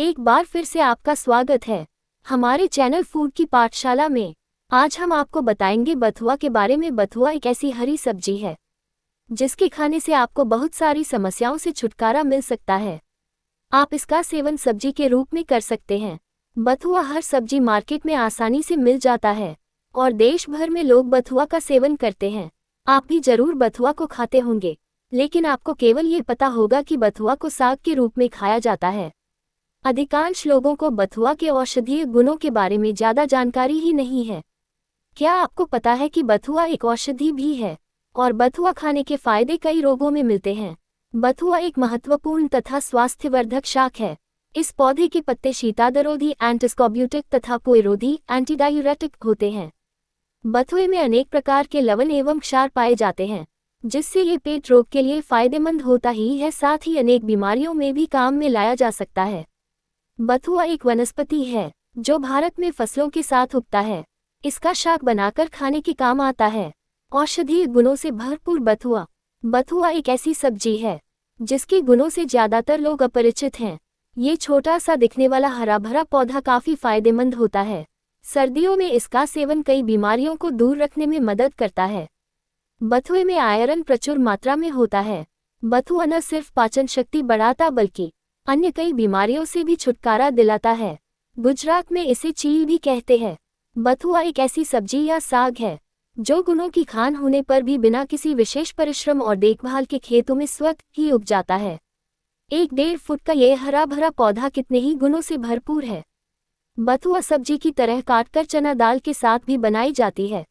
एक बार फिर से आपका स्वागत है हमारे चैनल फूड की पाठशाला में। आज हम आपको बताएंगे बथुआ के बारे में। बथुआ एक ऐसी हरी सब्जी है जिसके खाने से आपको बहुत सारी समस्याओं से छुटकारा मिल सकता है। आप इसका सेवन सब्जी के रूप में कर सकते हैं। बथुआ हर सब्जी मार्केट में आसानी से मिल जाता है और देश भर में लोग बथुआ का सेवन करते हैं। आप भी जरूर बथुआ को खाते होंगे, लेकिन आपको केवल ये पता होगा कि बथुआ को साग के रूप में खाया जाता है। अधिकांश लोगों को बथुआ के औषधीय गुणों के बारे में ज़्यादा जानकारी ही नहीं है। क्या आपको पता है कि बथुआ एक औषधि भी है और बथुआ खाने के फायदे कई रोगों में मिलते हैं। बथुआ एक महत्वपूर्ण तथा स्वास्थ्यवर्धक शाक है। इस पौधे के पत्ते शीतादरोधी, एंटीस्कॉर्ब्यूटिक तथा पोइरोधी, एंटीडायूरेटिक होते हैं। बथुए में अनेक प्रकार के लवण एवं क्षार पाए जाते हैं, जिससे ये पेट रोग के लिए फायदेमंद होता ही है, साथ ही अनेक बीमारियों में भी काम में लाया जा सकता है। बथुआ एक वनस्पति है जो भारत में फसलों के साथ उगता है। इसका शाक बनाकर खाने के काम आता है। औषधीय गुणों से भरपूर बथुआ एक ऐसी सब्जी है जिसके गुणों से ज्यादातर लोग अपरिचित हैं। ये छोटा सा दिखने वाला हरा भरा पौधा काफी फायदेमंद होता है। सर्दियों में इसका सेवन कई बीमारियों को दूर रखने में मदद करता है। बथुए में आयरन प्रचुर मात्रा में होता है। बथुआ न सिर्फ पाचन शक्ति बढ़ाता बल्कि अन्य कई बीमारियों से भी छुटकारा दिलाता है। गुजरात में इसे चील भी कहते हैं। बथुआ एक ऐसी सब्जी या साग है जो गुणों की खान होने पर भी बिना किसी विशेष परिश्रम और देखभाल के खेतों में स्वतः ही उग जाता है। 1-1.5 फुट का ये हरा भरा पौधा कितने ही गुणों से भरपूर है। बथुआ सब्जी की तरह काटकर चना दाल के साथ भी बनाई जाती है।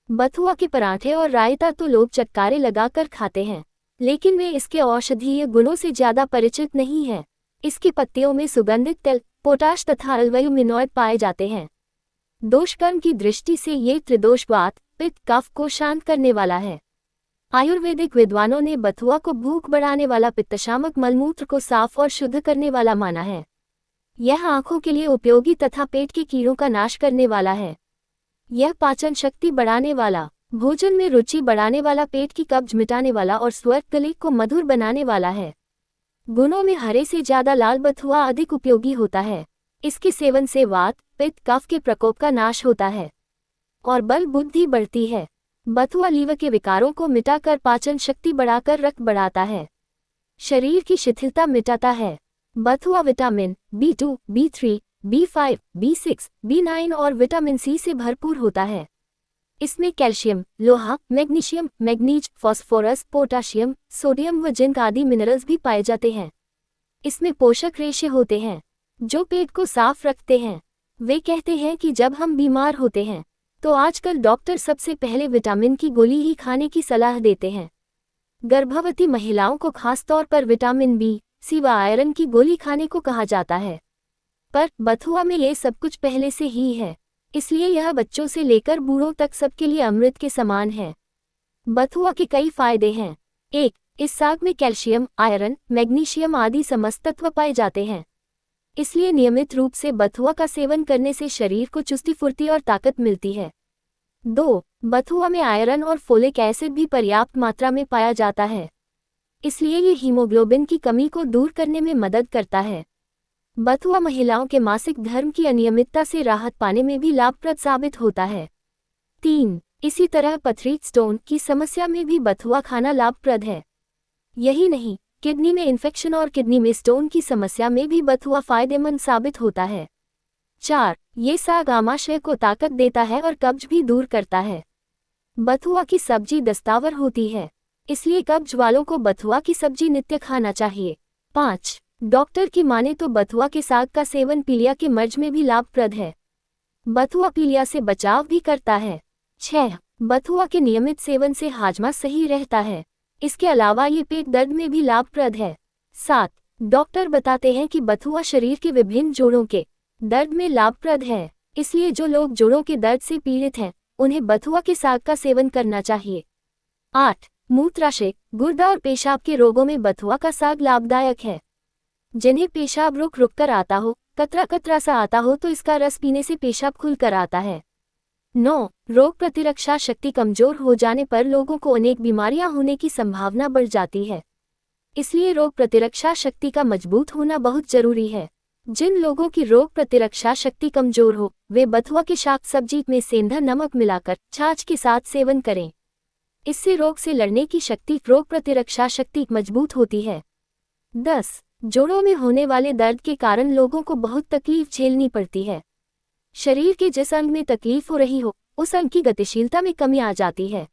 बथुआ के पराठे और रायता तो लोग चटकारे लगाकर खाते हैं, लेकिन वे इसके औषधीय गुणों से ज्यादा परिचित नहीं हैं। इसकी पत्तियों में सुगंधित तेल, पोटाश तथा अल्वुमिनॉइड पाए जाते हैं। दोषकर्म की दृष्टि से ये त्रिदोष वात, पित्त, कफ को शांत करने वाला है। आयुर्वेदिक विद्वानों ने बथुआ को भूख बढ़ाने वाला, पित्तशामक, मलमूत्र को साफ और शुद्ध करने वाला माना है। यह आंखों के लिए उपयोगी तथा पेट के कीड़ों का नाश करने वाला है। यह पाचन शक्ति बढ़ाने वाला, भोजन में रुचि बढ़ाने वाला, पेट की कब्ज मिटाने वाला और स्वर गले को मधुर बनाने वाला है। गुणों में हरे से ज्यादा लाल बथुआ अधिक उपयोगी होता है। इसके सेवन से वात, पित्त, कफ के प्रकोप का नाश होता है और बल बुद्धि बढ़ती है। बथुआ लीवर के विकारों को मिटाकर पाचन शक्ति बढ़ाकर रक्त बढ़ाता है, शरीर की शिथिलता मिटाता है। बथुआ vitamin B2, B3, B5, B6, B9 और विटामिन C से भरपूर होता है। इसमें कैल्शियम, लोहा, magnesium, manganese, phosphorus, potassium, sodium व जिंक आदि मिनरल्स भी पाए जाते हैं। इसमें पोषक रेशे होते हैं जो पेट को साफ रखते हैं। वे कहते हैं कि जब हम बीमार होते हैं तो आजकल डॉक्टर सबसे पहले विटामिन की गोली ही खाने की सलाह देते हैं। गर्भवती महिलाओं को खासतौर पर विटामिन B, C व आयरन की गोली खाने को कहा जाता है, पर बथुआ में ये सब कुछ पहले से ही है, इसलिए यह बच्चों से लेकर बूढ़ों तक सबके लिए अमृत के समान है। बथुआ के कई फायदे हैं। 1. इस साग में कैल्शियम, आयरन, मैग्नीशियम आदि समस्त तत्व पाए जाते हैं, इसलिए नियमित रूप से बथुआ का सेवन करने से शरीर को चुस्ती, फुर्ती और ताकत मिलती है। 2. बथुआ में आयरन और फोलिक एसिड भी पर्याप्त मात्रा में पाया जाता है, इसलिए ये हीमोग्लोबिन की कमी को दूर करने में मदद करता है। बथुआ महिलाओं के मासिक धर्म की अनियमितता से राहत पाने में भी लाभप्रद साबित होता है। 3. इसी तरह पथरी, स्टोन की समस्या में भी बथुआ खाना लाभप्रद है। यही नहीं, किडनी में इन्फेक्शन और किडनी में स्टोन की समस्या में भी बथुआ फायदेमंद साबित होता है। 4. ये साग आमाशय को ताकत देता है और कब्ज भी दूर करता है। बथुआ की सब्जी दस्तावर होती है, इसलिए कब्ज वालों को बथुआ की सब्जी नित्य खाना चाहिए। 5. डॉक्टर की माने तो बथुआ के साग का सेवन पीलिया के मर्ज में भी लाभप्रद है। बथुआ पीलिया से बचाव भी करता है। 6. बथुआ के नियमित सेवन से हाजमा सही रहता है, इसके अलावा ये पेट दर्द में भी लाभप्रद है। 7. डॉक्टर बताते हैं कि बथुआ शरीर के विभिन्न जोड़ों के दर्द में लाभप्रद है, इसलिए जो लोग जोड़ों के दर्द से पीड़ित हैं उन्हें बथुआ के साग का सेवन करना चाहिए। 8. मूत्राशय, गुर्दा और पेशाब के रोगों में बथुआ का साग लाभदायक है। जिन्हें पेशाब रुक रुक कर आता हो, कतरा कतरा सा आता हो, तो इसका रस पीने से पेशाब खुल कर आता है। 9. रोग प्रतिरक्षा शक्ति कमजोर हो जाने पर लोगों को अनेक बीमारियां होने की संभावना बढ़ जाती है, इसलिए रोग प्रतिरक्षा शक्ति का मजबूत होना बहुत जरूरी है। जिन लोगों की रोग प्रतिरक्षा शक्ति कमजोर हो, वे बथुआ के शाक सब्जी में सेंधा नमक मिलाकर छाछ के साथ सेवन करें। इससे रोग से लड़ने की शक्ति, रोग प्रतिरक्षा शक्ति मजबूत होती है। 10. जोड़ों में होने वाले दर्द के कारण लोगों को बहुत तकलीफ झेलनी पड़ती है। शरीर के जिस अंग में तकलीफ हो रही हो, उस अंग की गतिशीलता में कमी आ जाती है।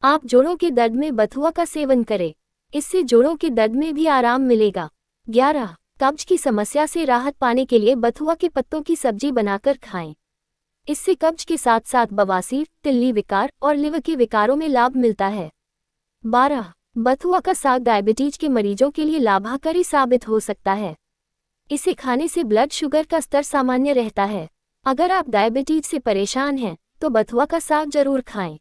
आप जोड़ों के दर्द में बथुआ का सेवन करें, इससे जोड़ों के दर्द में भी आराम मिलेगा। 11. कब्ज की समस्या से राहत पाने के लिए बथुआ के पत्तों की सब्जी बनाकर खाएं। इससे कब्ज के साथ साथ बवासीर, तिल्ली विकार और लिवर के विकारों में लाभ मिलता है। 12. बथुआ का साग डायबिटीज के मरीजों के लिए लाभकारी साबित हो सकता है। इसे खाने से ब्लड शुगर का स्तर सामान्य रहता है। अगर आप डायबिटीज से परेशान हैं तो बथुआ का साग जरूर खाएं।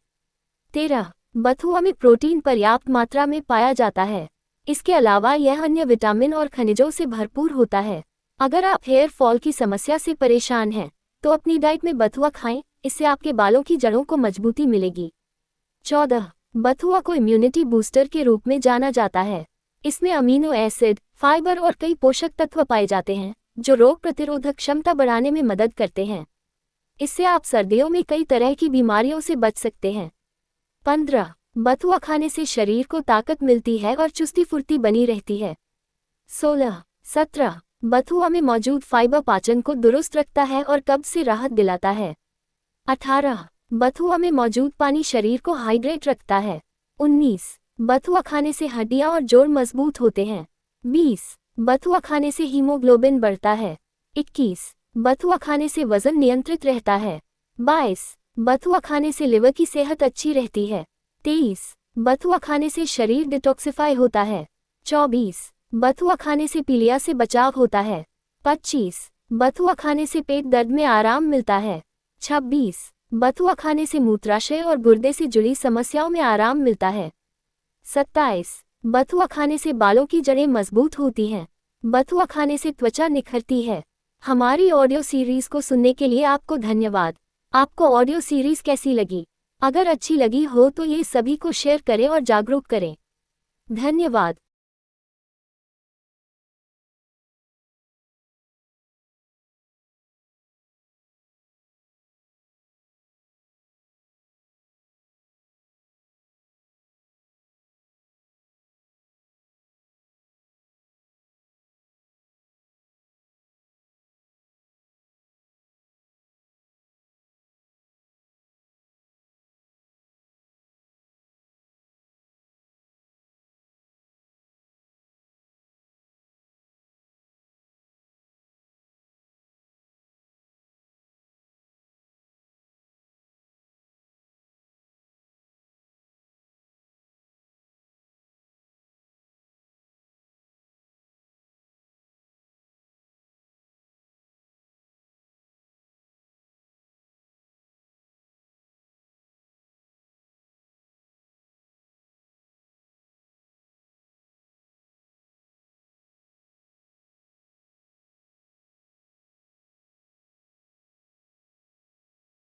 13. बथुआ में प्रोटीन पर्याप्त मात्रा में पाया जाता है। इसके अलावा यह अन्य विटामिन और खनिजों से भरपूर होता है। अगर आप हेयर फॉल की समस्या से परेशान हैं तो अपनी डाइट में बथुआ खाएं, इससे आपके बालों की जड़ों को मजबूती मिलेगी। 14. बथुआ को इम्यूनिटी बूस्टर के रूप में जाना जाता है। इसमें अमीनो एसिड, फाइबर और कई पोषक तत्व पाए जाते हैं जो रोग प्रतिरोधक क्षमता बढ़ाने में मदद करते हैं। इससे आप सर्दियों में कई तरह की बीमारियों से बच सकते हैं। 15. बथुआ खाने से शरीर को ताकत मिलती है और चुस्ती फुर्ती बनी रहती है। 16. 17. बथुआ में मौजूद फाइबर पाचन को दुरुस्त रखता है और कब्ज से राहत दिलाता है। 18. बथुआ में मौजूद पानी शरीर को हाइड्रेट रखता है। 19. बथुआ खाने से हड्डियां और जोड़ मजबूत होते हैं। 20. बथुआ खाने से हीमोग्लोबिन बढ़ता है। 21. बथुआ खाने से वजन नियंत्रित रहता है। 22. बथुआ खाने से लिवर की सेहत अच्छी रहती है। 23. बथुआ खाने से शरीर डिटॉक्सिफाई होता है। 24. बथुआ खाने से पीलिया से बचाव होता है। 25. बथुआ खाने से पेट दर्द में आराम मिलता है। 26. बथुआ खाने से मूत्राशय और गुर्दे से जुड़ी समस्याओं में आराम मिलता है। 27. बथुआ खाने से बालों की जड़ें मजबूत होती हैं। बथुआ खाने से त्वचा निखरती है। हमारी ऑडियो सीरीज को सुनने के लिए आपको धन्यवाद। आपको ऑडियो सीरीज कैसी लगी? अगर अच्छी लगी हो तो ये सभी को शेयर करें और जागरूक करें। धन्यवाद।